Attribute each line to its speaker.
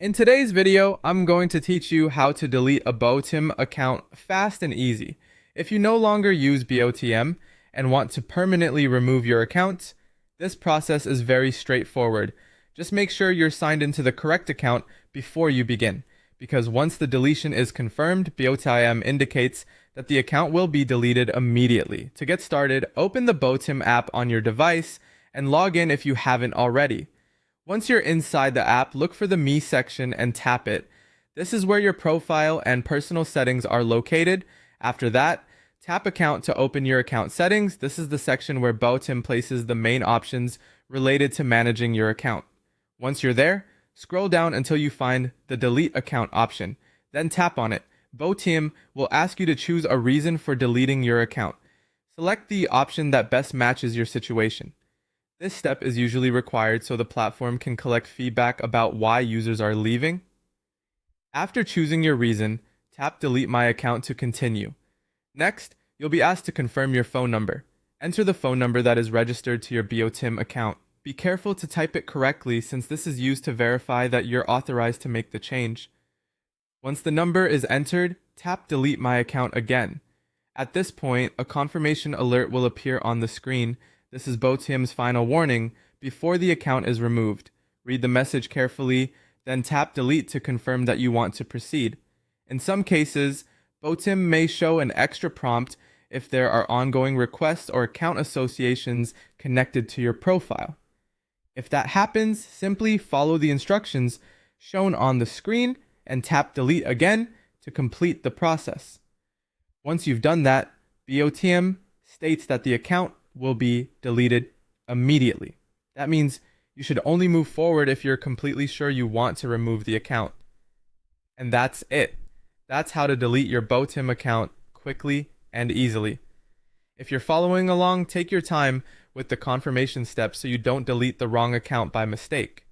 Speaker 1: In today's video, I'm going to teach you how to delete a BOTIM account fast and easy. If you no longer use BOTM and want to permanently remove your account, this process is very straightforward. Just make sure you're signed into the correct account before you begin, because once the deletion is confirmed, BOTIM indicates that the account will be deleted immediately. To get started, open the BOTIM app on your device and log in if you haven't already. Once you're inside the app, look for the Me section and tap it. This is where your profile and personal settings are located. After that, tap Account to open your account settings. This is the section where BOTIM places the main options related to managing your account. Once you're there, scroll down until you find the Delete Account option. Then tap on it. BOTIM will ask you to choose a reason for deleting your account. Select the option that best matches your situation. This step is usually required so the platform can collect feedback about why users are leaving. After choosing your reason, tap Delete My Account to continue. Next, you'll be asked to confirm your phone number. Enter the phone number that is registered to your BOTIM account. Be careful to type it correctly since this is used to verify that you're authorized to make the change. Once the number is entered, tap Delete My Account again. At this point, a confirmation alert will appear on the screen. This is BOTIM's final warning before the account is removed. Read the message carefully, then tap Delete to confirm that you want to proceed. In some cases, BOTIM may show an extra prompt if there are ongoing requests or account associations connected to your profile. If that happens, simply follow the instructions shown on the screen and tap Delete again to complete the process. Once you've done that, BOTIM states that the account will be deleted immediately. That means you should only move forward if you're completely sure you want to remove the account. And that's it. That's how to delete your BOTIM account quickly and easily. If you're following along, take your time with the confirmation steps so you don't delete the wrong account by mistake.